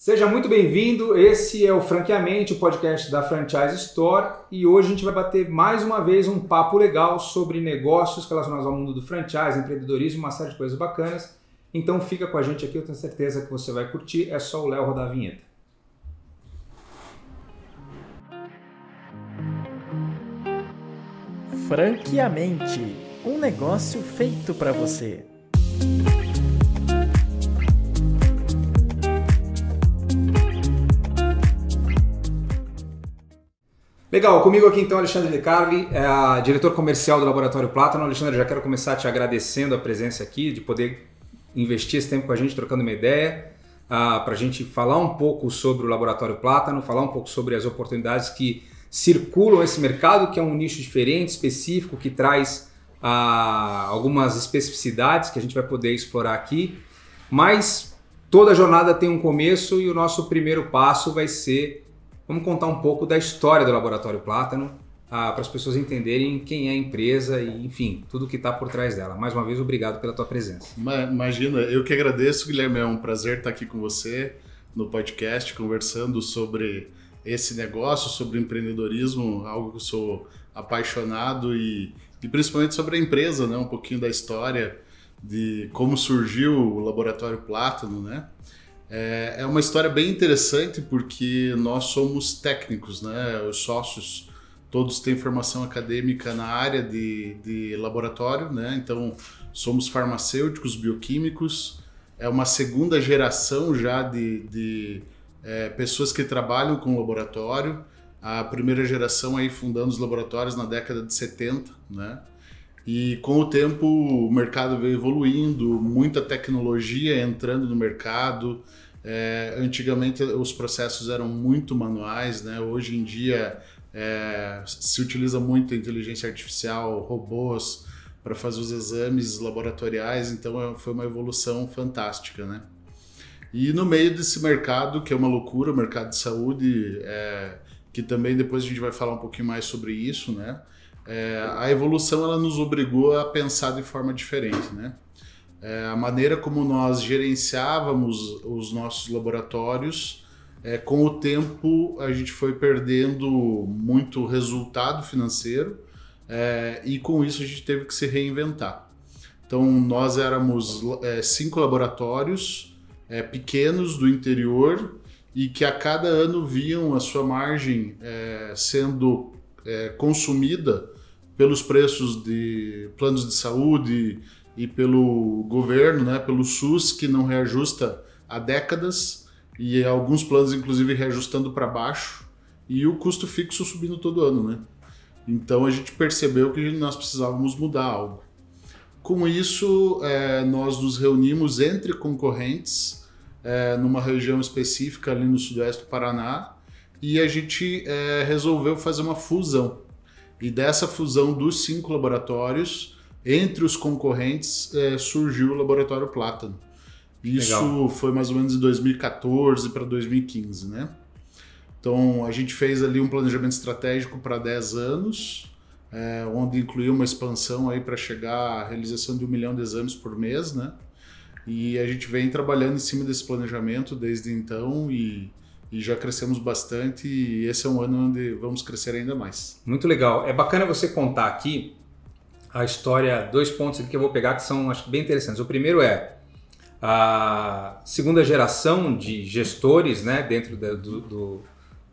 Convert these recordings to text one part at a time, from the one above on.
Seja muito bem-vindo, esse é o Franqueamente, o podcast da Franchise Store, e hoje a gente vai bater mais uma vez um papo legal sobre negócios relacionados ao mundo do franchise, empreendedorismo, uma série de coisas bacanas. Então fica com a gente aqui, eu tenho certeza que você vai curtir, é só o Léo rodar a vinheta. Franqueamente, um negócio feito para você. Legal, comigo aqui então Alexandre De Carli, diretor comercial do Laboratório Plátano. Alexandre, já quero começar te agradecendo a presença aqui, de poder investir esse tempo com a gente, trocando uma ideia, para a gente falar um pouco sobre o Laboratório Plátano, falar um pouco sobre as oportunidades que circulam esse mercado, que é um nicho diferente, específico, que traz algumas especificidades que a gente vai poder explorar aqui. Mas toda jornada tem um começo e o nosso primeiro passo vai ser... Vamos contar um pouco da história do Laboratório Plátano, para as pessoas entenderem quem é a empresa e, enfim, tudo que está por trás dela. Mais uma vez, obrigado pela tua presença. Imagina, eu que agradeço, Guilherme. É um prazer estar aqui com você no podcast, conversando sobre esse negócio, sobre empreendedorismo, algo que eu sou apaixonado e principalmente sobre a empresa, né? Um pouquinho da história de como surgiu o Laboratório Plátano, né? É uma história bem interessante porque nós somos técnicos, né? Os sócios todos têm formação acadêmica na área de laboratório, né? Então somos farmacêuticos, bioquímicos. É uma segunda geração já de pessoas que trabalham com laboratório. A primeira geração aí fundando os laboratórios na década de 70, né? E com o tempo o mercado veio evoluindo, muita tecnologia entrando no mercado. Antigamente os processos eram muito manuais, né? Hoje em dia se utiliza muito a inteligência artificial, robôs para fazer os exames laboratoriais, então foi uma evolução fantástica, né? E no meio desse mercado, que é uma loucura, o mercado de saúde, que também depois a gente vai falar um pouquinho mais sobre isso, né? A evolução ela nos obrigou a pensar de forma diferente, né? A maneira como nós gerenciávamos os nossos laboratórios, com o tempo a gente foi perdendo muito resultado financeiro e com isso a gente teve que se reinventar. Então nós éramos 5 laboratórios pequenos do interior e que a cada ano viam a sua margem sendo consumida pelos preços de planos de saúde e pelo governo, né, pelo SUS, que não reajusta há décadas, e alguns planos inclusive reajustando para baixo, e o custo fixo subindo todo ano, né? Então a gente percebeu que nós precisávamos mudar algo. Com isso, nós nos reunimos entre concorrentes numa região específica ali no sudoeste do Paraná, e a gente resolveu fazer uma fusão. E dessa fusão dos 5 laboratórios, entre os concorrentes, surgiu o Laboratório Plátano. Isso Legal. Foi mais ou menos de 2014 para 2015, né? Então a gente fez ali um planejamento estratégico para 10 anos, onde incluiu uma expansão aí para chegar à realização de 1 milhão de exames por mês, né? E a gente vem trabalhando em cima desse planejamento desde então e já crescemos bastante, e esse é um ano onde vamos crescer ainda mais. Muito legal. É bacana você contar aqui a história, 2 pontos aqui que eu vou pegar que são, acho que, bem interessantes. O primeiro é a segunda geração de gestores, né, dentro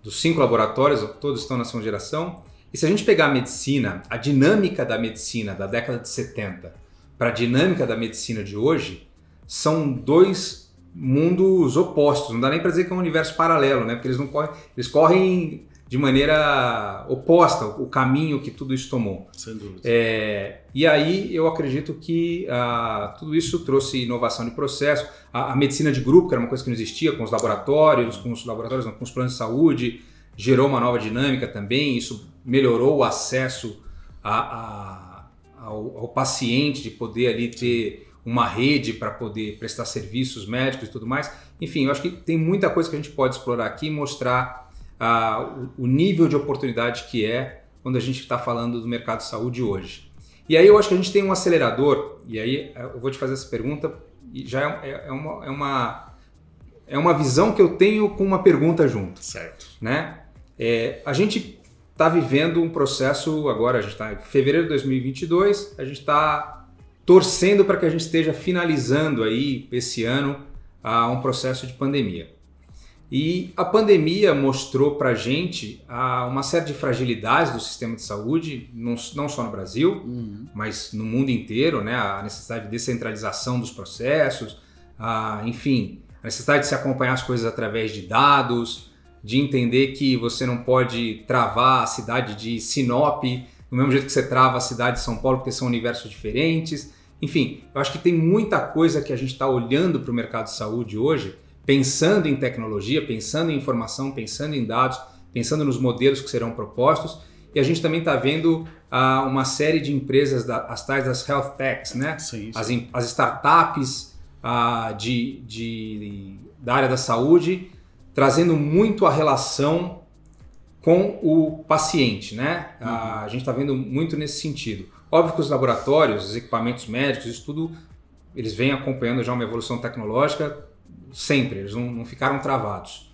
dos 5 laboratórios, todos estão na segunda geração. E se a gente pegar a medicina, a dinâmica da medicina da década de 70 para a dinâmica da medicina de hoje, são 2 mundos opostos. Não dá nem para dizer que é um universo paralelo, né? Porque eles correm de maneira oposta o caminho que tudo isso tomou. Sem dúvida. E aí eu acredito que tudo isso trouxe inovação de processo. A medicina de grupo, que era uma coisa que não existia, com os laboratórios, com os planos de saúde, gerou uma nova dinâmica também. Isso melhorou o acesso ao paciente, de poder ali ter uma rede para poder prestar serviços médicos e tudo mais. Enfim, eu acho que tem muita coisa que a gente pode explorar aqui e mostrar o nível de oportunidade que é quando a gente está falando do mercado de saúde hoje. E aí eu acho que a gente tem um acelerador, e aí eu vou te fazer essa pergunta, e já é uma é uma visão que eu tenho com uma pergunta junto. Certo. Né? A gente está vivendo um processo agora, a gente está em fevereiro de 2022, a gente está torcendo para que a gente esteja finalizando aí esse ano um processo de pandemia. E a pandemia mostrou para a gente uma série de fragilidades do sistema de saúde, não só no Brasil, mas no mundo inteiro, né? A necessidade de descentralização dos processos, enfim, a necessidade de se acompanhar as coisas através de dados, de entender que você não pode travar a cidade de Sinop do mesmo jeito que você trava a cidade de São Paulo, porque são universos diferentes. Enfim, eu acho que tem muita coisa que a gente está olhando para o mercado de saúde hoje, pensando em tecnologia, pensando em informação, pensando em dados, pensando nos modelos que serão propostos, e a gente também está vendo uma série de empresas, as tais das health techs, né? Sim, sim. As startups da área da saúde, trazendo muito a relação com o paciente, né? A gente está vendo muito nesse sentido. Óbvio que os laboratórios, os equipamentos médicos, isso tudo, eles vêm acompanhando já uma evolução tecnológica sempre, eles não ficaram travados.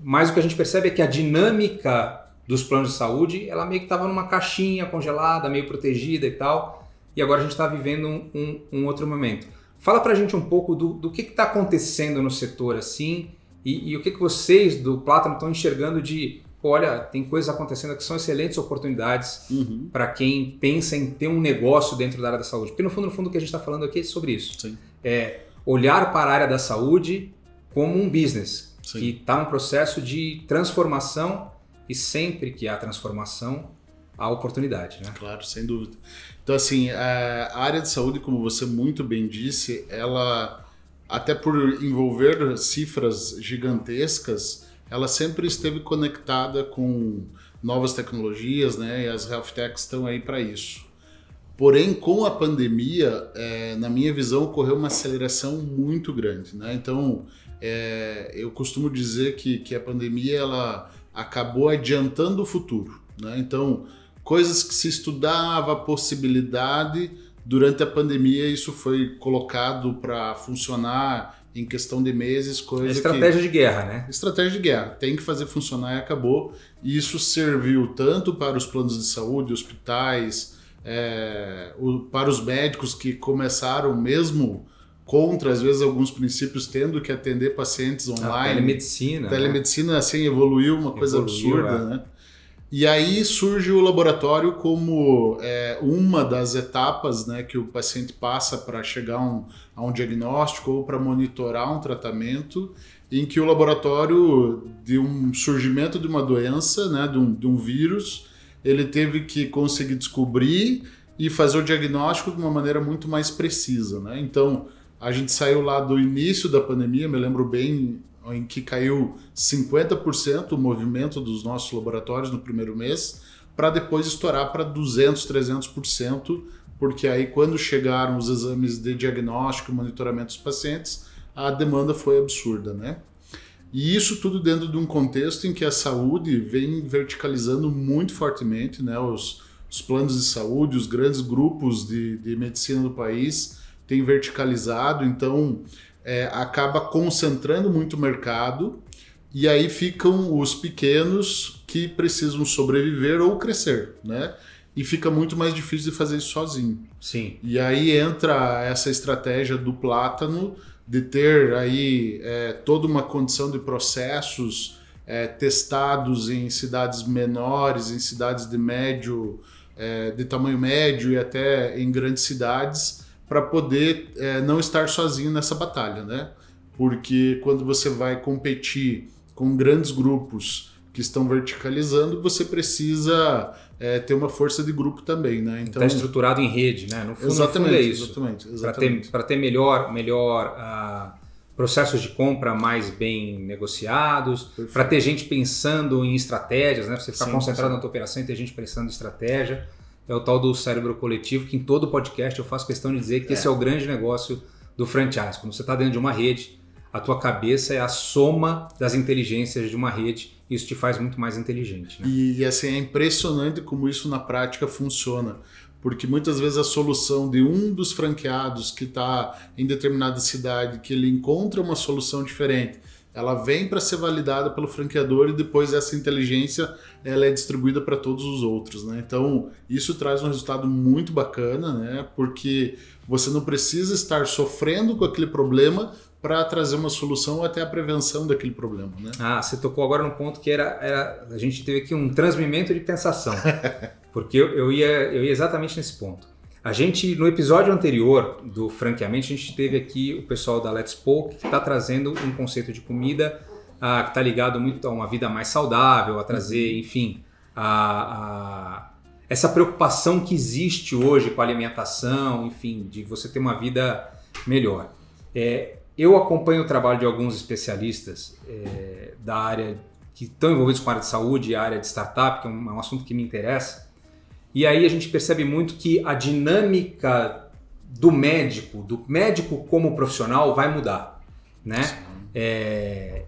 Mas o que a gente percebe é que a dinâmica dos planos de saúde, ela meio que estava numa caixinha congelada, meio protegida e tal, e agora a gente está vivendo um outro momento. Fala pra gente um pouco do que está acontecendo no setor assim, e o que vocês do Plátano estão enxergando de, olha, tem coisas acontecendo que são excelentes oportunidades para quem pensa em ter um negócio dentro da área da saúde. Porque no fundo o que a gente está falando aqui é sobre isso. Sim. Olhar para a área da saúde como um business, Sim. que está num processo de transformação, e sempre que há transformação, há oportunidade, né? Claro, sem dúvida. Então, assim, a área de saúde, como você muito bem disse, ela, até por envolver cifras gigantescas, ela sempre esteve conectada com novas tecnologias, né? E as health techs estão aí para isso. Porém, com a pandemia, na minha visão, ocorreu uma aceleração muito grande, né? Então, eu costumo dizer que a pandemia ela acabou adiantando o futuro, né? Então, coisas que se estudava a possibilidade, durante a pandemia isso foi colocado para funcionar em questão de meses. Estratégia de guerra, né? Estratégia de guerra, tem que fazer funcionar e acabou. E isso serviu tanto para os planos de saúde, hospitais, para os médicos que começaram mesmo contra, às vezes, alguns princípios, tendo que atender pacientes online. Telemedicina. Telemedicina, né? Assim, evoluiu uma coisa absurda, né? E aí surge o laboratório como uma das etapas, né, que o paciente passa para chegar a um diagnóstico ou para monitorar um tratamento, em que o laboratório, de um surgimento de uma doença, né, de um vírus, ele teve que conseguir descobrir e fazer o diagnóstico de uma maneira muito mais precisa, né? Então, a gente saiu lá do início da pandemia, me lembro bem, em que caiu 50% o movimento dos nossos laboratórios no primeiro mês, para depois estourar para 200%, 300%, porque aí quando chegaram os exames de diagnóstico e monitoramento dos pacientes, a demanda foi absurda, né? E isso tudo dentro de um contexto em que a saúde vem verticalizando muito fortemente, né? Os planos de saúde, os grandes grupos de medicina do país têm verticalizado, então acaba concentrando muito o mercado, e aí ficam os pequenos que precisam sobreviver ou crescer, né? E fica muito mais difícil de fazer isso sozinho. Sim. E aí entra essa estratégia do Plátano de ter aí toda uma condição de processos testados em cidades menores, em cidades de tamanho médio e até em grandes cidades, para poder não estar sozinho nessa batalha, né? Porque quando você vai competir com grandes grupos que estão verticalizando, você precisa ter uma força de grupo também, né? Então, está estruturado em rede, né? No fundo, exatamente, no fundo é isso. Exatamente. Para ter melhor processos de compra mais bem negociados, para ter gente pensando em estratégias, né? Você ficar concentrado na tua operação e ter gente pensando em estratégia. É o tal do cérebro coletivo, que em todo podcast eu faço questão de dizer que esse é o grande negócio do franchise. Quando você está dentro de uma rede, a tua cabeça é a soma das inteligências de uma rede, e isso te faz muito mais inteligente, né? E assim, é impressionante como isso na prática funciona. porque muitas vezes a solução de um dos franqueados que está em determinada cidade, que ele encontra uma solução diferente, ela vem para ser validada pelo franqueador e depois essa inteligência ela é distribuída para todos os outros, né? Então, isso traz um resultado muito bacana, né? Porque você não precisa estar sofrendo com aquele problema para trazer uma solução ou até a prevenção daquele problema, né? Você tocou agora no ponto que era a gente teve aqui um transmimento de pensação, porque eu ia exatamente nesse ponto. A gente, no episódio anterior do Franqueamente, a gente teve aqui o pessoal da Let's Poke, que está trazendo um conceito de comida que está ligado muito a uma vida mais saudável, a trazer, enfim, essa preocupação que existe hoje com a alimentação, enfim, de você ter uma vida melhor. Eu acompanho o trabalho de alguns especialistas da área que estão envolvidos com a área de saúde e a área de startup, que é um assunto que me interessa. E aí a gente percebe muito que a dinâmica do médico como profissional vai mudar, né?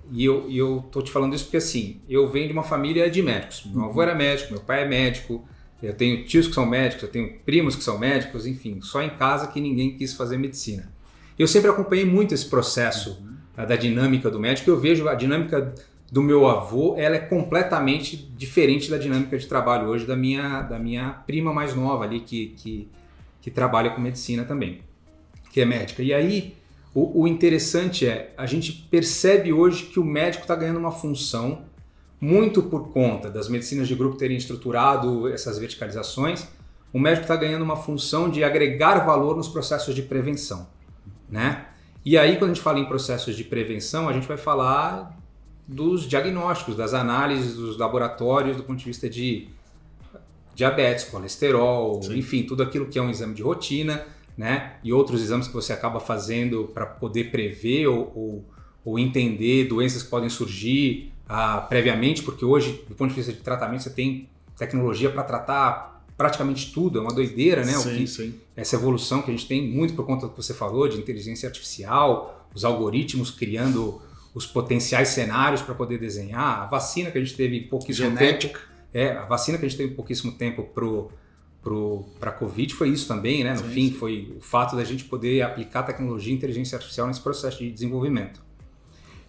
E eu tô te falando isso porque assim, eu venho de uma família de médicos. Meu avô era médico, meu pai é médico, eu tenho tios que são médicos, eu tenho primos que são médicos, enfim, só em casa que ninguém quis fazer medicina. Eu sempre acompanhei muito esse processo da dinâmica do médico. Eu vejo a dinâmica do meu avô, ela é completamente diferente da dinâmica de trabalho hoje da minha prima mais nova ali, que trabalha com medicina também, que é médica. E aí, o interessante a gente percebe hoje que o médico está ganhando uma função, muito por conta das medicinas de grupo terem estruturado essas verticalizações, o médico está ganhando uma função de agregar valor nos processos de prevenção, né? E aí, quando a gente fala em processos de prevenção, a gente vai falar dos diagnósticos, das análises dos laboratórios do ponto de vista de diabetes, colesterol, sim, enfim, tudo aquilo que é um exame de rotina, né? E outros exames que você acaba fazendo para poder prever ou entender doenças que podem surgir previamente, porque hoje, do ponto de vista de tratamento, você tem tecnologia para tratar praticamente tudo, é uma doideira, né? Sim. Essa evolução que a gente tem muito por conta do que você falou, de inteligência artificial, os algoritmos criando os potenciais cenários para poder desenhar, a vacina que a gente teve pouquíssimo tempo. A vacina que a gente teve pouquíssimo tempo para a Covid foi isso também, né? No fim, foi o fato da gente poder aplicar tecnologia e inteligência artificial nesse processo de desenvolvimento.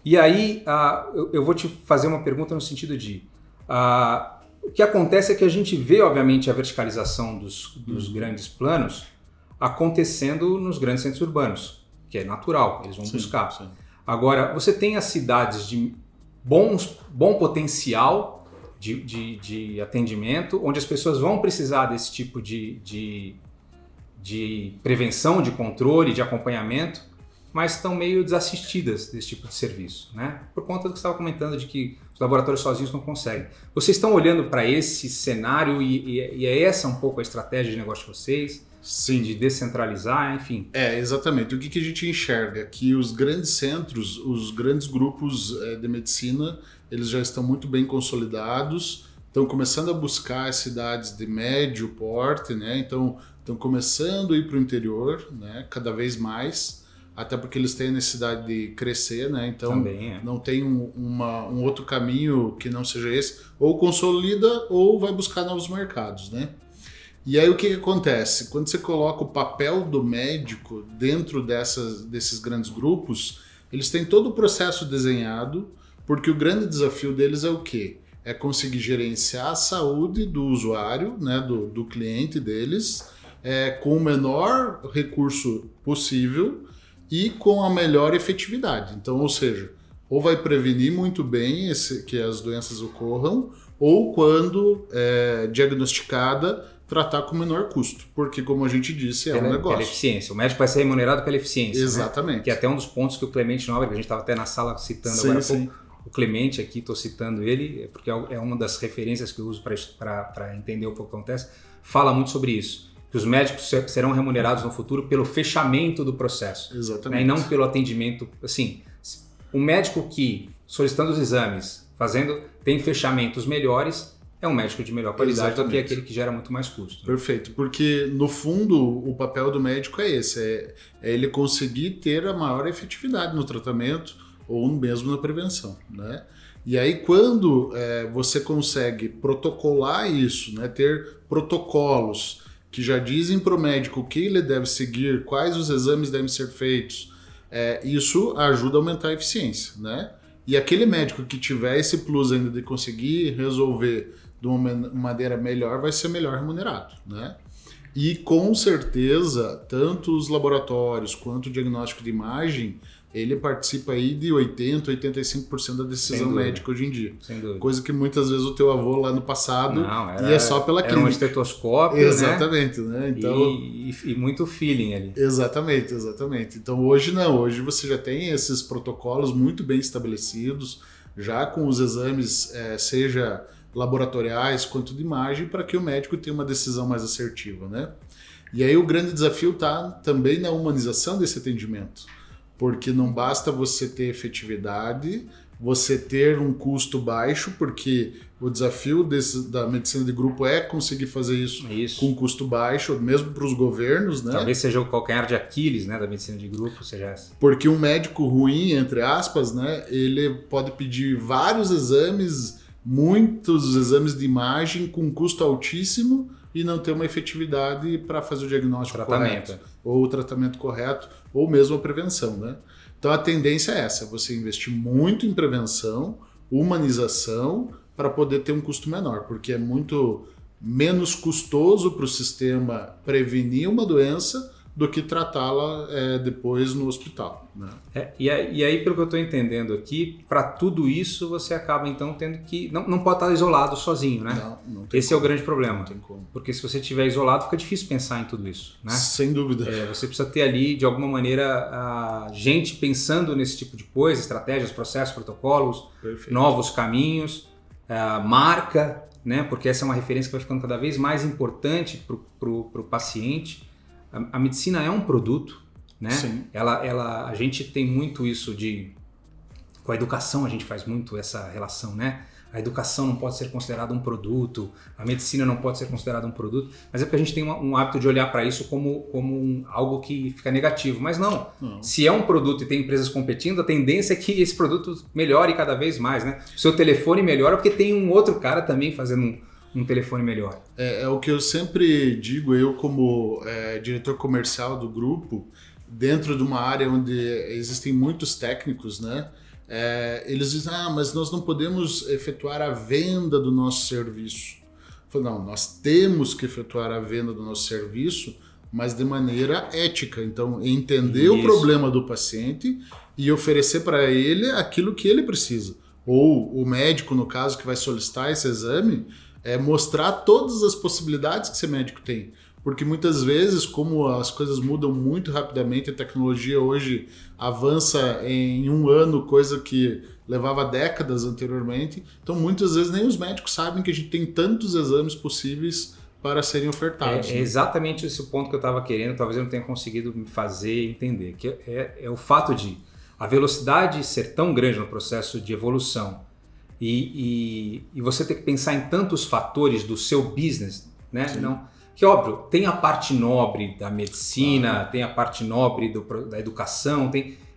E aí, eu vou te fazer uma pergunta no sentido de... o que acontece é que a gente vê, obviamente, a verticalização dos grandes planos acontecendo nos grandes centros urbanos, que é natural, eles vão buscar. Sim. Agora, você tem as cidades de bom potencial de atendimento, onde as pessoas vão precisar desse tipo de prevenção, de controle, de acompanhamento, mas estão meio desassistidas desse tipo de serviço, né? Por conta do que você estava comentando, de que os laboratórios sozinhos não conseguem. Vocês estão olhando para esse cenário e é essa um pouco a estratégia de negócio de vocês? Sim. De descentralizar, enfim. Exatamente. O que a gente enxerga? Que os grandes centros, os grandes grupos de medicina, eles já estão muito bem consolidados, estão começando a buscar as cidades de médio porte, né? Então, estão começando a ir para o interior, né? Cada vez mais, até porque eles têm a necessidade de crescer, né? Então, também não tem um outro caminho que não seja esse. Ou consolida ou vai buscar novos mercados, né? E aí o que acontece? Quando você coloca o papel do médico dentro desses grandes grupos, eles têm todo o processo desenhado, porque o grande desafio deles é o quê? É conseguir gerenciar a saúde do usuário, né, do cliente deles, com o menor recurso possível e com a melhor efetividade. Então, ou seja, ou vai prevenir muito bem que as doenças ocorram, ou quando diagnosticada, tratar com menor custo, porque como a gente disse, um negócio. Pela eficiência. O médico vai ser remunerado pela eficiência. Exatamente. Né? Que é até um dos pontos que o Clemente Nóbrega, a gente estava até na sala citando agora há pouco, o Clemente aqui, estou citando ele, porque é uma das referências que eu uso para entender o que acontece, fala muito sobre isso, que os médicos serão remunerados no futuro pelo fechamento do processo. Exatamente. Né? E não pelo atendimento. Assim, o médico que, solicitando os exames, tem fechamentos melhores, é um médico de melhor qualidade. Exatamente. Do que aquele que gera muito mais custo. Perfeito, porque no fundo o papel do médico é esse, é ele conseguir ter a maior efetividade no tratamento ou mesmo na prevenção, né? E aí quando você consegue protocolar isso, né, ter protocolos que já dizem para o médico o que ele deve seguir, quais os exames devem ser feitos, isso ajuda a aumentar a eficiência, né? E aquele médico que tiver esse plus ainda de conseguir resolver de uma maneira melhor, vai ser melhor remunerado, né? E com certeza, tanto os laboratórios quanto o diagnóstico de imagem, ele participa aí de 80%, 85% da decisão médica hoje em dia. Sem dúvida. Coisa que muitas vezes o teu avô lá no passado ia só pela clínica. Era um estetoscópio, exatamente, né? Então, e muito feeling ali. Exatamente. Então hoje não, hoje você já tem esses protocolos muito bem estabelecidos, já com os exames, seja laboratoriais quanto de imagem, para que o médico tenha uma decisão mais assertiva, né? E aí o grande desafio está também na humanização desse atendimento. Porque não basta você ter efetividade, você ter um custo baixo, porque o desafio da medicina de grupo é conseguir fazer isso. Com custo baixo, mesmo para os governos, né? Talvez seja o calcanhar de Aquiles, né, da medicina de grupo, seja essa. Porque um médico ruim, entre aspas, né, ele pode pedir vários exames, muitos exames de imagem com custo altíssimo e não ter uma efetividade para fazer o diagnóstico correto, ou o tratamento correto, ou mesmo a prevenção, né? Então a tendência é essa, você investir muito em prevenção, humanização, para poder ter um custo menor, porque é muito menos custoso para o sistema prevenir uma doença do que tratá-la depois no hospital, né? E aí, pelo que eu estou entendendo aqui, para tudo isso você acaba então tendo que... Não pode estar isolado sozinho, né? Não tem Esse é o grande problema. Não tem como. Porque se você estiver isolado, fica difícil pensar em tudo isso, né? Sem dúvida. Você precisa ter ali, de alguma maneira, gente pensando nesse tipo de coisa, estratégias, processos, protocolos, Perfeito. Novos caminhos, marca, né? Porque essa é uma referência que vai ficando cada vez mais importante para o paciente. A medicina é um produto, né? Sim. A gente tem muito isso com a educação a gente faz muito essa relação, né? A educação não pode ser considerada um produto, a medicina não pode ser considerada um produto, mas é porque a gente tem um hábito de olhar para isso como algo que fica negativo, mas não. Se é um produto e tem empresas competindo, a tendência é que esse produto melhore cada vez mais, né? O seu telefone melhora porque tem um outro cara também fazendo um telefone melhor. É o que eu sempre digo, eu como diretor comercial do grupo, dentro de uma área onde existem muitos técnicos, né? Eles dizem, mas nós não podemos efetuar a venda do nosso serviço. Eu falo, não, nós temos que efetuar a venda do nosso serviço, mas de maneira ética. Então, entender o problema do paciente e oferecer para ele aquilo que ele precisa. Ou o médico, no caso, que vai solicitar esse exame, mostrar todas as possibilidades que esse médico tem. Porque muitas vezes, como as coisas mudam muito rapidamente, a tecnologia hoje avança em um ano, coisa que levava décadas anteriormente. Então, muitas vezes, nem os médicos sabem que a gente tem tantos exames possíveis para serem ofertados. É exatamente esse o ponto que eu estava querendo, talvez eu não tenha conseguido me fazer entender. Que é o fato de a velocidade ser tão grande no processo de evolução e você ter que pensar em tantos fatores do seu business, né? Que óbvio, tem a parte nobre da medicina, tem a parte nobre da educação,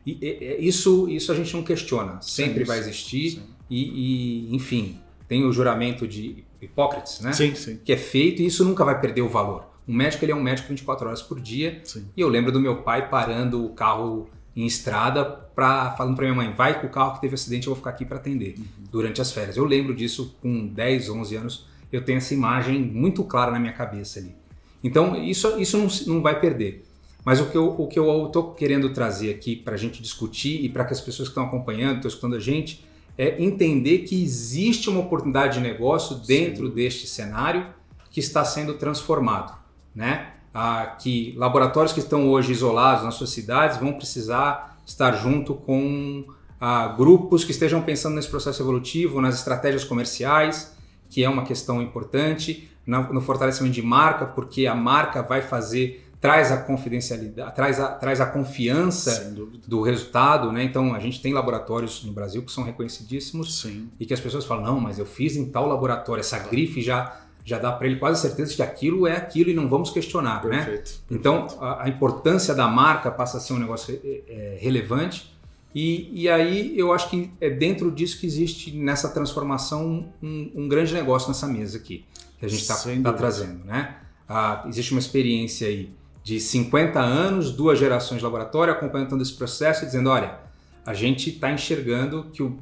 isso a gente não questiona, sempre vai existir. Enfim, tem o juramento de Hipócrates, né? Sim. Que é feito e isso nunca vai perder o valor. Um médico, ele é um médico 24 horas por dia. E eu lembro do meu pai parando o carro em estrada, falando para minha mãe, vai com o carro que teve acidente, eu vou ficar aqui para atender durante as férias. Eu lembro disso com 10, 11 anos, eu tenho essa imagem muito clara na minha cabeça ali. Então isso não vai perder. Mas o que eu estou querendo trazer aqui para a gente discutir e para que as pessoas que estão acompanhando, estão escutando a gente, é entender que existe uma oportunidade de negócio dentro deste cenário que está sendo transformado, né? Que laboratórios que estão hoje isolados nas suas cidades vão precisar estar junto com grupos que estejam pensando nesse processo evolutivo, nas estratégias comerciais, que é uma questão importante, no fortalecimento de marca, porque a marca vai traz a confidencialidade, traz a confiança do resultado, né? Então a gente tem laboratórios no Brasil que são reconhecidíssimos e que as pessoas falam, não, mas eu fiz em tal laboratório, essa grife já dá para ele quase certeza de que aquilo é aquilo e não vamos questionar, né? Então a importância da marca passa a ser um negócio relevante e aí eu acho que é dentro disso que existe nessa transformação um grande negócio nessa mesa aqui, que a gente está trazendo, né? existe uma experiência aí de 50 anos, 2 gerações de laboratório acompanhando todo esse processo e dizendo, olha, a gente está enxergando que o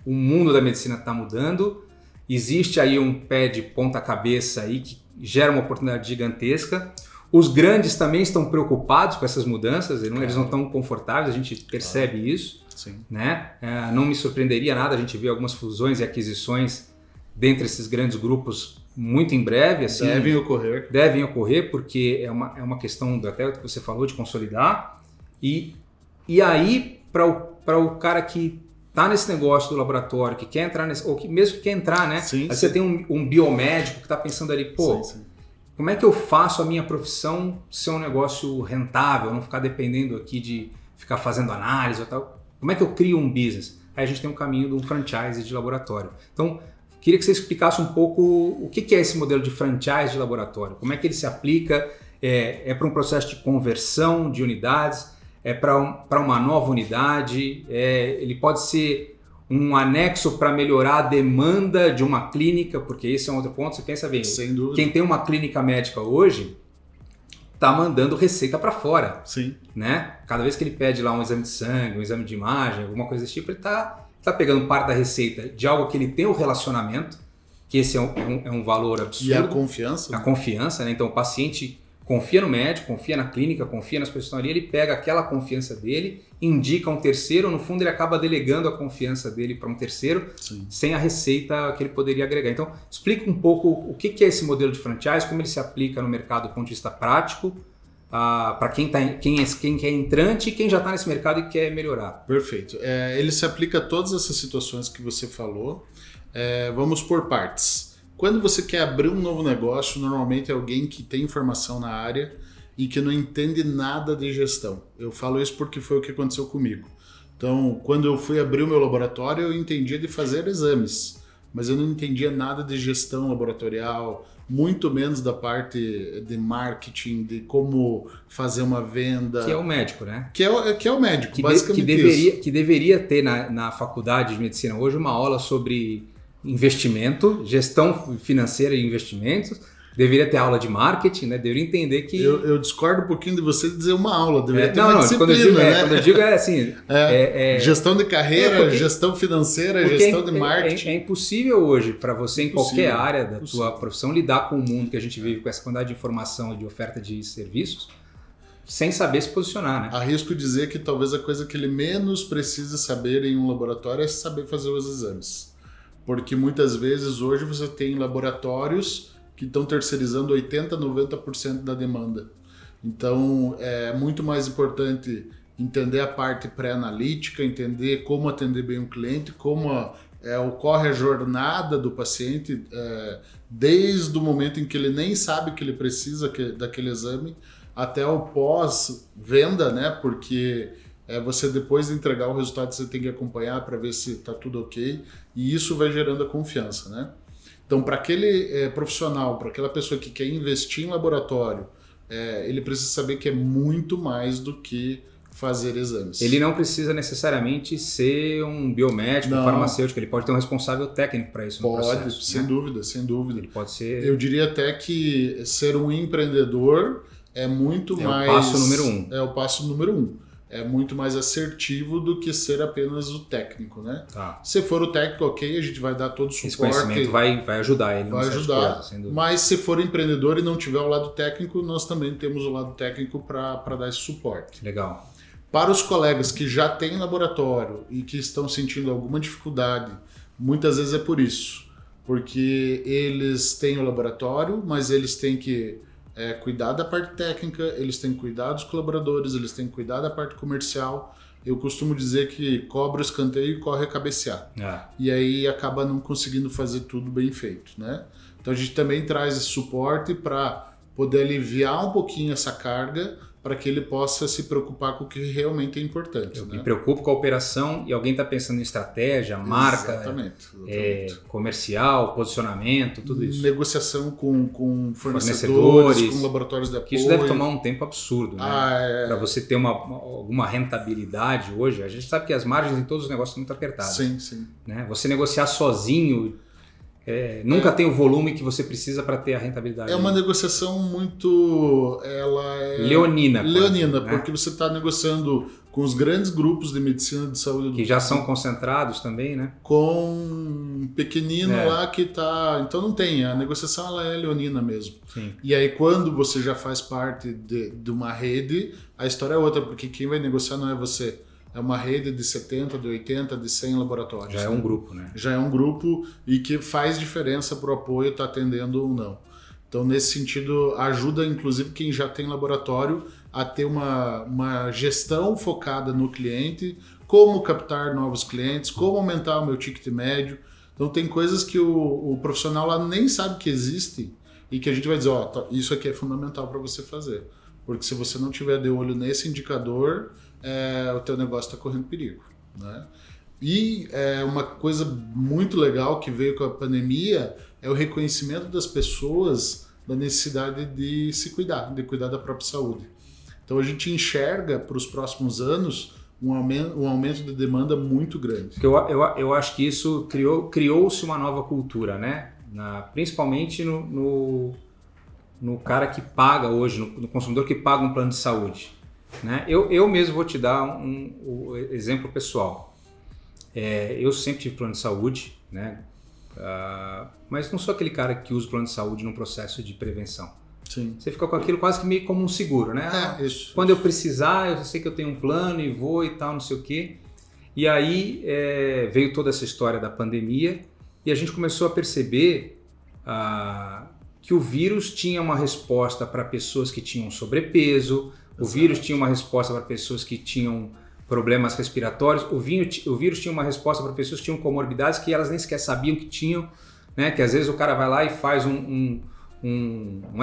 mundo da medicina está mudando, existe aí um pé de ponta cabeça aí que gera uma oportunidade gigantesca. Os grandes também estão preocupados com essas mudanças, eles não estão confortáveis, a gente percebe isso. Sim. Né? Não me surpreenderia nada a gente ver algumas fusões e aquisições dentre esses grandes grupos muito em breve. Assim, devem ocorrer, porque é uma questão até que você falou de consolidar. E aí, para o cara que está nesse negócio do laboratório, que quer entrar nesse, ou que mesmo que quer entrar, né? Sim, aí você tem um biomédico que está pensando ali, pô, como é que eu faço a minha profissão ser um negócio rentável, não ficar dependendo aqui de ficar fazendo análise ou tal? Como é que eu crio um business? Aí a gente tem um caminho de um franchise de laboratório. Então, queria que você explicasse um pouco o que é esse modelo de franchise de laboratório, como é que ele se aplica, é para um processo de conversão de unidades, é para uma nova unidade, ele pode ser um anexo para melhorar a demanda de uma clínica, porque esse é um outro ponto, você pensa bem, sem dúvida. Quem tem uma clínica médica hoje está mandando receita para fora. Sim. Né? Cada vez que ele pede lá um exame de sangue, um exame de imagem, alguma coisa desse tipo, ele está pegando parte da receita de algo que ele tem o relacionamento, que esse é um valor absurdo. E a confiança. A confiança, né? Então o paciente confia no médico, confia na clínica, confia nas pessoas que estão ali, ele pega aquela confiança dele, indica um terceiro, no fundo ele acaba delegando a confiança dele para um terceiro, Sim. sem a receita que ele poderia agregar. Então explica um pouco o que é esse modelo de franchise, como ele se aplica no mercado do ponto de vista prático, para quem é entrante e quem já está nesse mercado e quer melhorar. Perfeito. Ele se aplica a todas essas situações que você falou. Vamos por partes. Quando você quer abrir um novo negócio, normalmente é alguém que tem formação na área e que não entende nada de gestão. Eu falo isso porque foi o que aconteceu comigo. Então, quando eu fui abrir o meu laboratório, eu entendia de fazer exames, mas eu não entendia nada de gestão laboratorial, muito menos da parte de marketing, de como fazer uma venda. Que é o médico, né? Que é o médico, basicamente isso. Que deveria ter na faculdade de medicina hoje uma aula sobre investimento, gestão financeira e investimentos. Deveria ter aula de marketing, né? Deveria entender que... Eu discordo um pouquinho de você dizer uma aula, deveria ter uma disciplina, quando eu digo assim... gestão de carreira, gestão financeira, gestão de marketing. É impossível hoje para você, em qualquer área da tua profissão, lidar com o mundo que a gente vive, com essa quantidade de informação e de oferta de serviços, sem saber se posicionar, né? Arrisco dizer que talvez a coisa que ele menos precisa saber em um laboratório é saber fazer os exames. Porque muitas vezes hoje você tem laboratórios que estão terceirizando 80%, 90% da demanda. Então é muito mais importante entender a parte pré-analítica, entender como atender bem o cliente, como ocorre a jornada do paciente desde o momento em que ele nem sabe que ele precisa daquele exame até o pós-venda, né? Porque você depois de entregar o resultado você tem que acompanhar para ver se está tudo ok e isso vai gerando a confiança, né? Então, para aquele profissional, para aquela pessoa que quer investir em laboratório, ele precisa saber que é muito mais do que fazer exames. Ele não precisa necessariamente ser um biomédico, um farmacêutico, ele pode ter um responsável técnico para isso no processo. Pode, sem dúvida, sem dúvida. Ele pode ser... Eu diria até que ser um empreendedor é muito mais... É o passo número 1. É o passo número 1. É muito mais assertivo do que ser apenas o técnico, né? Tá. Se for o técnico, ok, a gente vai dar todo o suporte. Esse conhecimento vai ajudar ele. Vai ajudar, coisas, sem dúvida. Mas se for empreendedor e não tiver o lado técnico, nós também temos o lado técnico para dar esse suporte. Legal. Para os colegas que já têm laboratório e que estão sentindo alguma dificuldade, muitas vezes é por isso. Porque eles têm o laboratório, mas eles têm que cuidar da parte técnica, eles têm que cuidar dos colaboradores, eles têm que cuidar da parte comercial. Eu costumo dizer que cobra o escanteio e corre a cabecear. E aí acaba não conseguindo fazer tudo bem feito, né? Então a gente também traz esse suporte para poder aliviar um pouquinho essa carga para que ele possa se preocupar com o que realmente é importante. Eu me preocupo com a operação e alguém está pensando em estratégia, marca, exatamente. Comercial, posicionamento, tudo isso. Negociação com fornecedores, com laboratórios de apoio. Isso deve tomar um tempo absurdo, né? Para você ter alguma rentabilidade hoje, a gente sabe que as margens em todos os negócios são muito apertadas. Sim, sim. Né? Você negociar sozinho nunca tem o volume que você precisa para ter a rentabilidade. É uma negociação muito... leonina. Leonina, né? porque você está negociando com os grandes grupos de medicina de saúde. Que já são concentrados também, né? Com um pequenino lá que está... Então não tem, a negociação ela é leonina mesmo. Sim. E aí quando você já faz parte de uma rede, a história é outra, porque quem vai negociar não é você. É uma rede de 70, de 80, de 100 laboratórios. Já é um grupo, né? Já é um grupo e que faz diferença para o apoio estar atendendo ou não. Então, nesse sentido, ajuda inclusive quem já tem laboratório a ter uma gestão focada no cliente, como captar novos clientes, como aumentar o meu ticket médio. Então, tem coisas que o profissional lá nem sabe que existe e que a gente vai dizer, isso aqui é fundamental para você fazer. Porque se você não tiver de olho nesse indicador, o teu negócio está correndo perigo, né? E uma coisa muito legal que veio com a pandemia é o reconhecimento das pessoas da necessidade de se cuidar, de cuidar da própria saúde. Então a gente enxerga para os próximos anos um aumento de demanda muito grande. Eu acho que isso criou-se uma nova cultura, né? Principalmente no cara que paga hoje, no consumidor que paga um plano de saúde. Né? Eu mesmo vou te dar um exemplo pessoal. Eu sempre tive plano de saúde, né? Mas não sou aquele cara que usa o plano de saúde num processo de prevenção. Sim. Você fica com aquilo quase que meio como um seguro, né? Isso. Quando eu precisar, eu sei que eu tenho um plano e vou e tal, não sei o quê. E aí veio toda essa história da pandemia e a gente começou a perceber que o vírus tinha uma resposta para pessoas que tinham sobrepeso, o vírus tinha uma resposta para pessoas que tinham problemas respiratórios, o vírus tinha uma resposta para pessoas que tinham comorbidades que elas nem sequer sabiam que tinham, né? Que às vezes o cara vai lá e faz um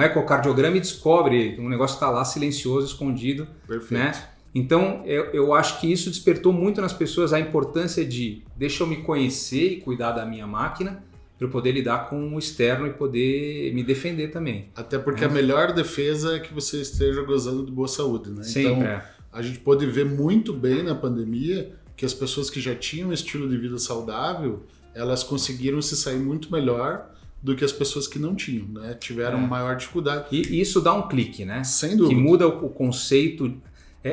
ecocardiograma e descobre um negócio que está lá silencioso, escondido. Perfeito. Né? Então eu acho que isso despertou muito nas pessoas a importância de deixa eu me conhecer e cuidar da minha máquina para eu poder lidar com o externo e poder me defender também. Até porque a melhor defesa é que você esteja gozando de boa saúde, né? Sim, então, a gente pôde ver muito bem na pandemia que as pessoas que já tinham um estilo de vida saudável, elas conseguiram se sair muito melhor do que as pessoas que não tinham, né? Tiveram maior dificuldade. E isso dá um clique, né? Sem dúvida. Que muda o conceito,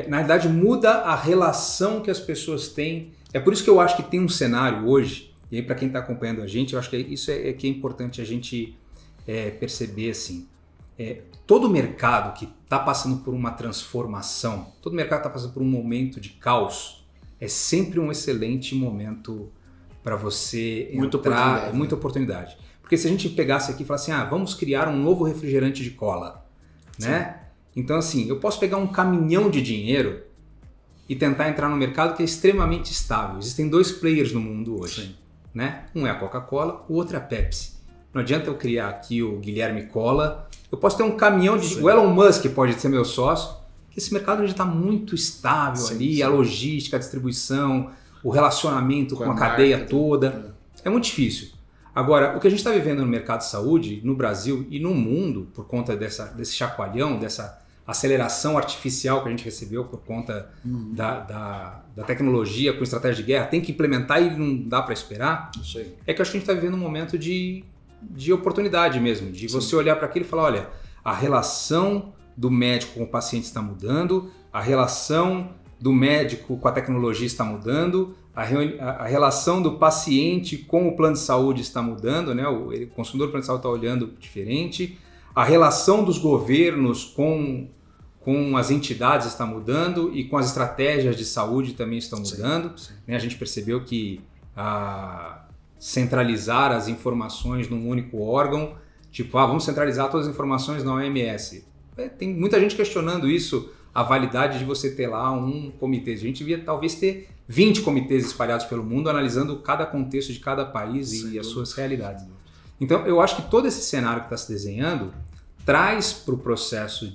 na verdade muda a relação que as pessoas têm. É por isso que eu acho que tem um cenário hoje, e aí para quem está acompanhando a gente, eu acho que isso que é importante a gente perceber assim. Todo mercado que está passando por uma transformação, todo mercado está passando por um momento de caos, é sempre um excelente momento para você entrar, muita oportunidade. Porque se a gente pegasse aqui e falasse assim, vamos criar um novo refrigerante de cola, né? Então assim, eu posso pegar um caminhão de dinheiro e tentar entrar no mercado que é extremamente estável. Existem 2 players no mundo hoje, né? Um é a Coca-Cola, o outro é a Pepsi. Não adianta eu criar aqui o Guilherme Cola. Eu posso ter um caminhão de... O Elon Musk pode ser meu sócio, que esse mercado já está muito estável ali, a logística, a distribuição, o relacionamento com a cadeia toda. É muito difícil. Agora, o que a gente está vivendo no mercado de saúde, no Brasil e no mundo, por conta desse chacoalhão, dessa aceleração artificial que a gente recebeu por conta da tecnologia com estratégia de guerra, tem que implementar e não dá para esperar, é que eu acho que a gente está vivendo um momento de oportunidade mesmo, de você olhar para aquilo e falar, olha, a relação do médico com o paciente está mudando, a relação do médico com a tecnologia está mudando, a relação do paciente com o plano de saúde está mudando, né? O consumidor do plano de saúde está olhando diferente, a relação dos governos com as entidades está mudando e com as estratégias de saúde também estão mudando. Né? A gente percebeu que centralizar as informações num único órgão, tipo, vamos centralizar todas as informações na OMS. Tem muita gente questionando isso, a validade de você ter lá um comitê. A gente devia talvez ter 20 comitês espalhados pelo mundo, analisando cada contexto de cada país e as suas realidades. Então, eu acho que todo esse cenário que está se desenhando traz para o processo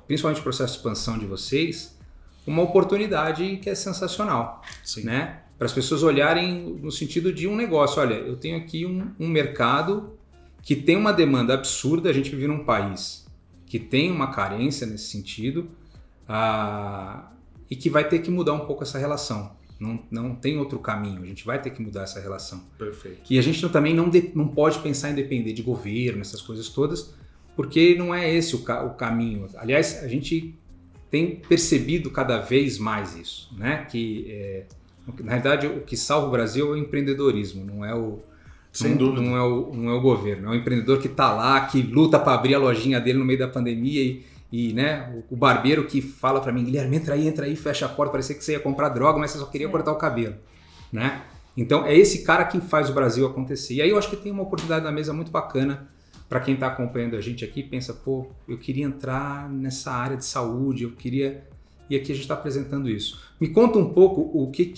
principalmente o processo de expansão de vocês, uma oportunidade que é sensacional, né? Para as pessoas olharem no sentido de um negócio. Olha, eu tenho aqui um mercado que tem uma demanda absurda, a gente vive num país que tem uma carência nesse sentido, e que vai ter que mudar um pouco essa relação. Não tem outro caminho, a gente vai ter que mudar essa relação. Perfeito. E a gente também não pode pensar em depender de governo, essas coisas todas, porque não é esse o caminho. Aliás, a gente tem percebido cada vez mais isso, né? Que, na realidade, o que salva o Brasil é o empreendedorismo, não é o... Sem dúvida. Não é o governo, é o empreendedor que está lá, que luta para abrir a lojinha dele no meio da pandemia e né, o barbeiro que fala para mim, Guilherme, entra aí, fecha a porta, parecia que você ia comprar droga, mas você só queria cortar o cabelo, né? Então é esse cara que faz o Brasil acontecer. E aí eu acho que tem uma oportunidade na mesa muito bacana para quem está acompanhando a gente aqui, pensa, pô, eu queria entrar nessa área de saúde, eu queria... E aqui a gente está apresentando isso. Me conta um pouco o que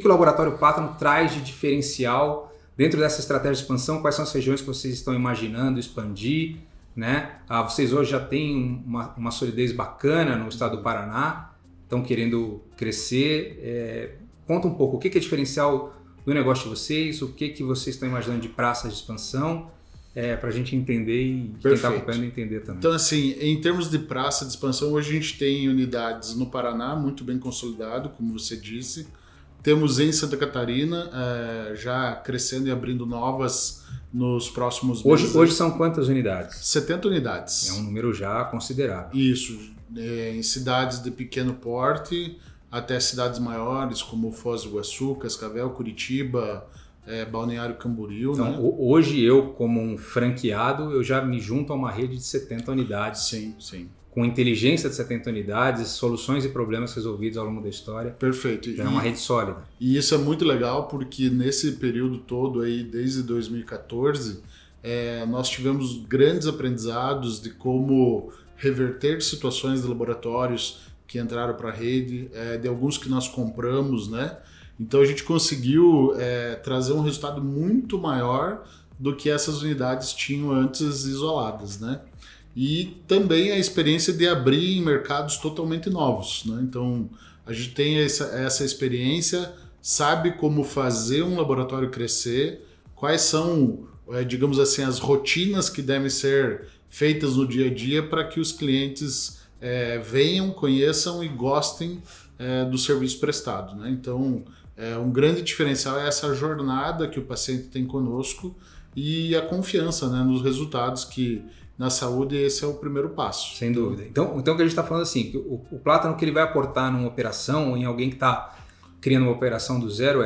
o Laboratório Plátano traz de diferencial dentro dessa estratégia de expansão, quais são as regiões que vocês estão imaginando expandir, né? Vocês hoje já têm uma solidez bacana no estado do Paraná, estão querendo crescer. Conta um pouco o que é diferencial do negócio de vocês, o que vocês estão imaginando de praças de expansão, para a gente entender e quem está acompanhando entender também. Então, assim, em termos de praça de expansão, hoje a gente tem unidades no Paraná, muito bem consolidado, como você disse. Temos em Santa Catarina, já crescendo e abrindo novas nos próximos meses. Hoje são quantas unidades? 70 unidades. É um número já considerável. Isso, em cidades de pequeno porte até cidades maiores, como Foz do Iguaçu, Cascavel, Curitiba, Balneário Camboriú. Então, né? Hoje eu, como um franqueado, eu já me junto a uma rede de 70 unidades. Sim, sim. Com inteligência de 70 unidades, soluções e problemas resolvidos ao longo da história. Perfeito. Já é uma rede sólida. E isso é muito legal porque nesse período todo aí, desde 2014, nós tivemos grandes aprendizados de como reverter situações de laboratórios que entraram para a rede, de alguns que nós compramos, né? Então a gente conseguiu trazer um resultado muito maior do que essas unidades tinham antes isoladas, né? E também a experiência de abrir em mercados totalmente novos, né? Então a gente tem essa experiência, sabe como fazer um laboratório crescer, quais são, digamos assim, as rotinas que devem ser feitas no dia a dia para que os clientes venham, conheçam e gostem do serviço prestado, né? Então um grande diferencial é essa jornada que o paciente tem conosco e a confiança, né, nos resultados, que na saúde esse é o primeiro passo. Sem dúvida. Então o que a gente está falando assim, que o Plátano que ele vai aportar numa operação, ou em alguém que está criando uma operação do zero,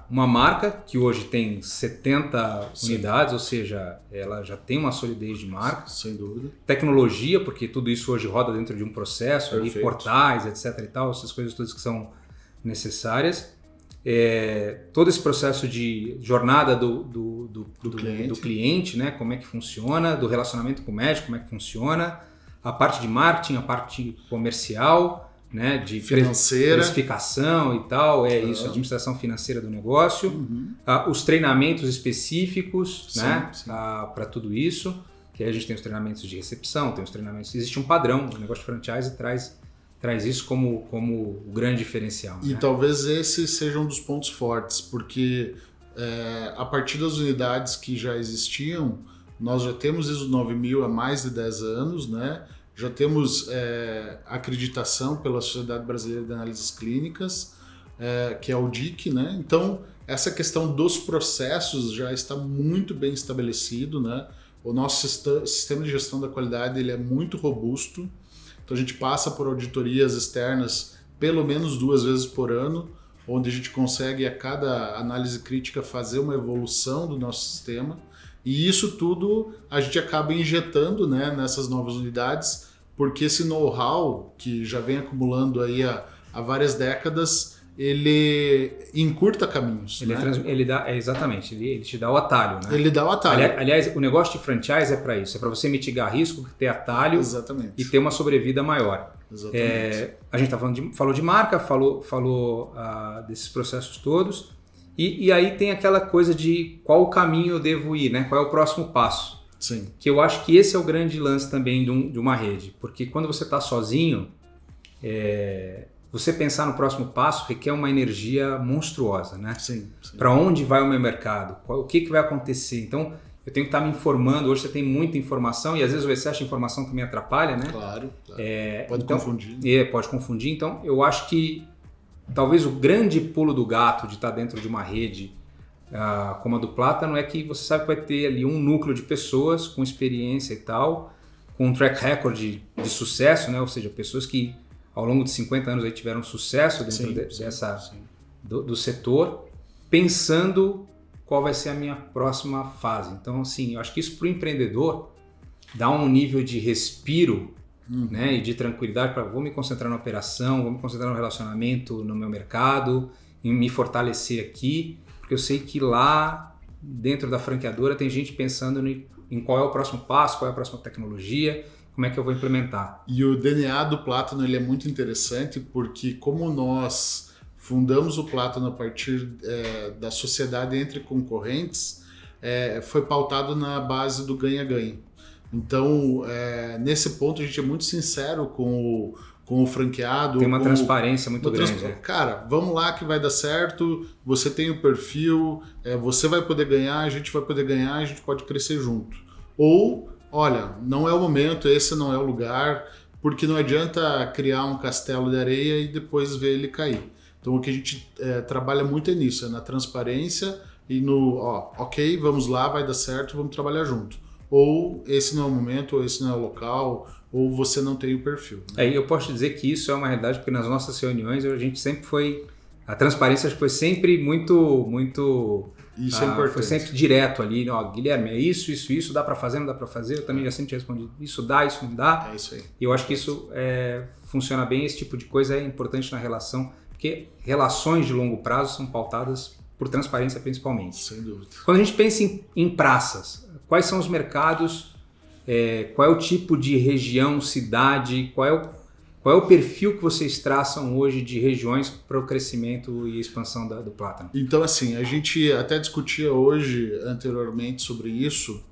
uma marca que hoje tem 70 Sim. unidades, ou seja, ela já tem uma solidez de marca. Sem dúvida. Tecnologia, porque tudo isso hoje roda dentro de um processo, ali, portais, etc. e tal, essas coisas todas que são necessárias. Todo esse processo de jornada do cliente, né? Como é que funciona, do relacionamento com o médico, como é que funciona, a parte de marketing, a parte comercial, né? De financeira, precificação e tal, isso, administração financeira do negócio, os treinamentos específicos, sim, né? Sim. Para tudo isso, que aí a gente tem os treinamentos de recepção, tem os treinamentos, existe um padrão, o negócio de franchise traz isso como o grande diferencial. E né? talvez esse seja um dos pontos fortes, porque a partir das unidades que já existiam, nós já temos ISO 9000 há mais de 10 anos, né? Já temos acreditação pela Sociedade Brasileira de Análises Clínicas, que é o DIC, né? Então, essa questão dos processos já está muito bem estabelecido, né? O nosso sistema de gestão da qualidade ele é muito robusto. Então a gente passa por auditorias externas pelo menos 2 vezes por ano, onde a gente consegue a cada análise crítica fazer uma evolução do nosso sistema. E isso tudo a gente acaba injetando, né, nessas novas unidades, porque esse know-how que já vem acumulando aí há várias décadas, ele encurta caminhos. Ele dá, exatamente, ele te dá o atalho. Né? Ele dá o atalho. Aliás, o negócio de franchise é para isso, é para você mitigar risco, ter atalho. Exatamente. E ter uma sobrevida maior. Exatamente. A gente falou de marca, falou desses processos todos, e aí tem aquela coisa de qual o caminho eu devo ir, né? Qual é o próximo passo. Sim. Que eu acho que esse é o grande lance também de uma rede, porque quando você está sozinho, você pensar no próximo passo requer uma energia monstruosa, né? Sim. Para onde vai o meu mercado? O que vai acontecer? Então, eu tenho que estar me informando. Hoje você tem muita informação e às vezes o excesso de informação também atrapalha, né? Claro. Pode confundir. Pode confundir. Então, eu acho que talvez o grande pulo do gato de estar dentro de uma rede como a do Plátano é que você sabe que vai ter ali um núcleo de pessoas com experiência e tal, com um track record de sucesso, né? Ou seja, pessoas que ao longo de 50 anos aí tiveram sucesso dentro do setor, pensando qual vai ser a minha próxima fase. Então, assim, eu acho que isso para o empreendedor dá um nível de respiro, né, e de tranquilidade para vou me concentrar na operação, vou me concentrar no relacionamento no meu mercado, em me fortalecer aqui, porque eu sei que lá dentro da franqueadora tem gente pensando em qual é o próximo passo, qual é a próxima tecnologia, como é que eu vou implementar. E o DNA do Plátano ele é muito interessante porque como nós fundamos o Plátano a partir da sociedade entre concorrentes, foi pautado na base do ganha-ganha. Então, nesse ponto, a gente é muito sincero com o franqueado. Tem uma transparência muito grande. Cara, vamos lá que vai dar certo, você tem o perfil, você vai poder ganhar, a gente vai poder ganhar, a gente pode crescer junto. Ou, olha, não é o momento, esse não é o lugar, porque não adianta criar um castelo de areia e depois ver ele cair. Então, o que a gente trabalha muito é nisso, na transparência e ok, vamos lá, vai dar certo, vamos trabalhar junto. Ou esse não é o momento, ou esse não é o local, ou você não tem o perfil. Né? Eu posso dizer que isso é uma realidade, porque nas nossas reuniões a gente sempre foi... A transparência foi sempre muito... Isso é importante. Foi sempre direto ali, Guilherme, é isso, dá para fazer, não dá para fazer? Eu também já sempre tinha respondido, isso dá, isso não dá. É isso aí. E eu acho que isso funciona bem, esse tipo de coisa é importante na relação, porque relações de longo prazo são pautadas por transparência principalmente. Sem dúvida. Quando a gente pensa em praças, quais são os mercados, qual é o tipo de região, cidade, qual é o perfil que vocês traçam hoje de regiões para o crescimento e expansão do Plátano? Então, assim, a gente até discutia hoje, anteriormente, sobre isso.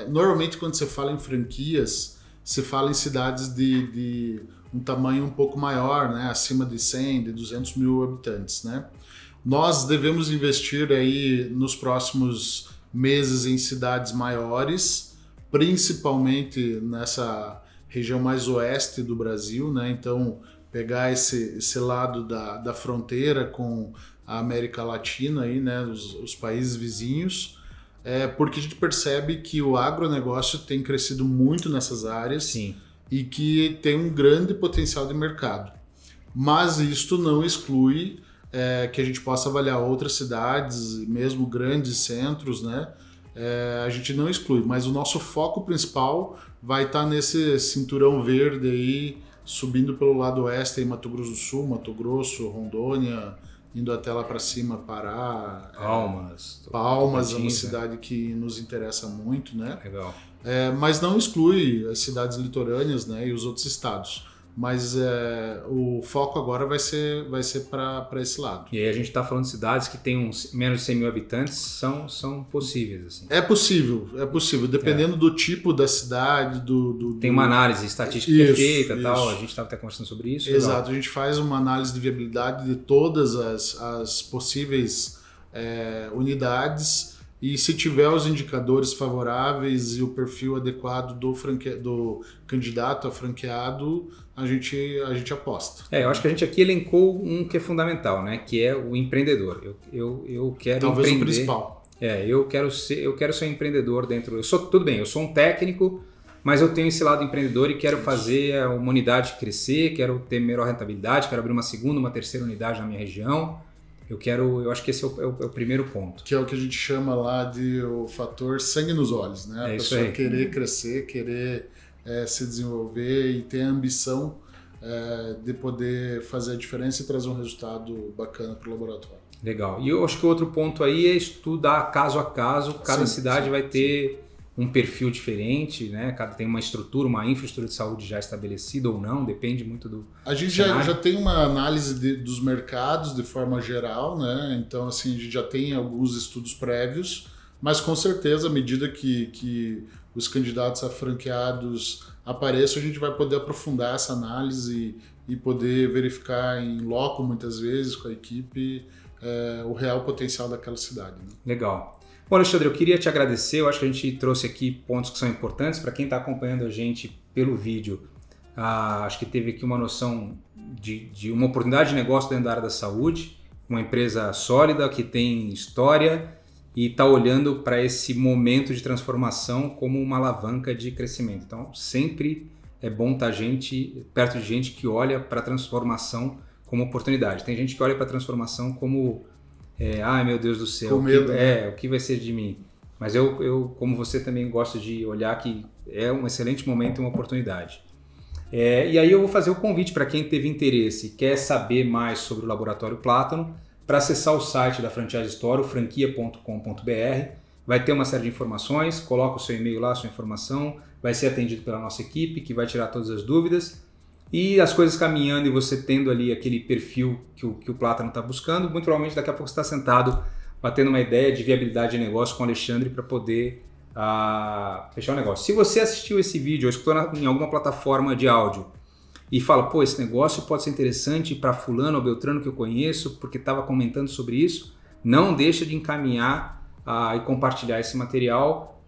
Normalmente, quando você fala em franquias, se fala em cidades de um tamanho um pouco maior, né? Acima de 100, de 200 mil habitantes, né? Nós devemos investir aí nos próximos meses em cidades maiores, principalmente nessa região mais oeste do Brasil, né? Então, pegar esse lado da fronteira com a América Latina, aí, né? Os países vizinhos, porque a gente percebe que o agronegócio tem crescido muito nessas áreas. Sim. E que tem um grande potencial de mercado. Mas isto não exclui que a gente possa avaliar outras cidades, mesmo grandes centros, né? A gente não exclui, mas o nosso foco principal vai estar nesse cinturão verde aí, subindo pelo lado oeste, em Mato Grosso do Sul, Mato Grosso, Rondônia, indo até lá para cima, Pará. Palmas é uma cidade que nos interessa muito, né? Legal. Mas não exclui as cidades litorâneas, né, e os outros estados. Mas o foco agora vai ser para esse lado. E aí a gente está falando de cidades que têm menos de 100 mil habitantes, são possíveis. Assim. É possível. Dependendo do tipo da cidade, Tem uma análise estatística feita, tal. A gente estava até conversando sobre isso. Exato, legal. A gente faz uma análise de viabilidade de todas as possíveis unidades. E se tiver os indicadores favoráveis e o perfil adequado do candidato a franqueado, a gente aposta. Eu acho que a gente aqui elencou um que é fundamental, né? Que é o empreendedor. Eu quero talvez empreender. O principal. Eu quero ser um empreendedor dentro. Eu sou um técnico, mas eu tenho esse lado empreendedor e quero fazer uma unidade crescer, quero ter melhor rentabilidade, quero abrir uma segunda, uma terceira unidade na minha região. Eu acho que esse é o primeiro ponto. Que é o que a gente chama lá de o fator sangue nos olhos, né? A pessoa querer crescer, querer se desenvolver e ter a ambição de poder fazer a diferença e trazer um resultado bacana para o laboratório. Legal. E eu acho que o outro ponto aí é estudar caso a caso. Cada cidade vai ter um perfil diferente, né? Tem uma estrutura, uma infraestrutura de saúde já estabelecida ou não, depende muito do A gente já tem uma análise dos mercados de forma geral, né? Então, assim, a gente já tem alguns estudos prévios, mas com certeza, à medida que os candidatos a franqueados apareçam, a gente vai poder aprofundar essa análise e poder verificar em loco, muitas vezes, com a equipe, o real potencial daquela cidade. Né? Legal. Bom, Alexandre, eu queria te agradecer. Eu acho que a gente trouxe aqui pontos que são importantes para quem está acompanhando a gente pelo vídeo. acho que teve aqui uma noção de uma oportunidade de negócio dentro da área da saúde, uma empresa sólida que tem história e está olhando para esse momento de transformação como uma alavanca de crescimento. Então, sempre é bom estar perto de gente que olha para a transformação como oportunidade. Tem gente que olha para a transformação como, ai meu Deus do céu, o que vai ser de mim? Mas eu, como você, também gosto de olhar que é um excelente momento e uma oportunidade. E aí eu vou fazer o convite para quem teve interesse e quer saber mais sobre o Laboratório Plátano, para acessar o site da Franchise Store, franquia.com.br. Vai ter uma série de informações, coloca o seu e-mail lá, a sua informação, vai ser atendido pela nossa equipe, que vai tirar todas as dúvidas. E as coisas caminhando e você tendo ali aquele perfil que o Plátano está buscando, muito provavelmente daqui a pouco você está sentado batendo uma ideia de viabilidade de negócio com o Alexandre para poder fechar o negócio. Se você assistiu esse vídeo ou escutou em alguma plataforma de áudio e fala, pô, esse negócio pode ser interessante para fulano ou beltrano que eu conheço porque estava comentando sobre isso, não deixa de encaminhar e compartilhar esse material,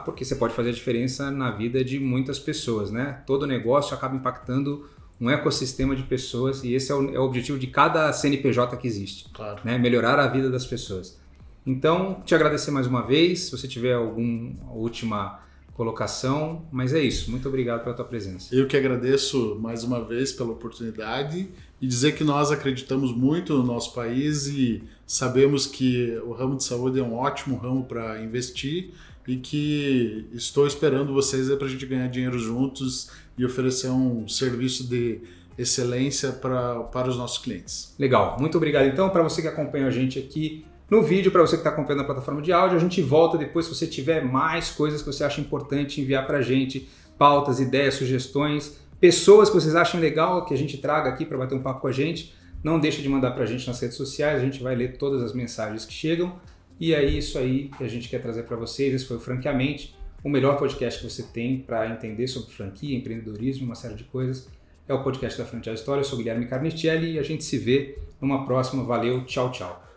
porque você pode fazer a diferença na vida de muitas pessoas, né? Todo negócio acaba impactando um ecossistema de pessoas e esse é o objetivo de cada CNPJ que existe, claro, né? Melhorar a vida das pessoas. Então, te agradecer mais uma vez, se você tiver alguma última colocação, mas é isso. Muito obrigado pela tua presença. Eu que agradeço mais uma vez pela oportunidade e dizer que nós acreditamos muito no nosso país e sabemos que o ramo de saúde é um ótimo ramo para investir e que estou esperando vocês para a gente ganhar dinheiro juntos e oferecer um serviço de excelência para os nossos clientes. Legal. Muito obrigado então para você que acompanha a gente aqui no vídeo, para você que está acompanhando a plataforma de áudio. A gente volta depois se você tiver mais coisas que você acha importante enviar para a gente, pautas, ideias, sugestões, pessoas que vocês acham legal que a gente traga aqui para bater um papo com a gente. Não deixa de mandar para a gente nas redes sociais, a gente vai ler todas as mensagens que chegam. E é isso aí que a gente quer trazer para vocês. Esse foi o Franqueamente, o melhor podcast que você tem para entender sobre franquia, empreendedorismo, uma série de coisas. É o podcast da Franchise Store. Eu sou o Guilherme Carnicelli e a gente se vê numa próxima. Valeu, tchau, tchau.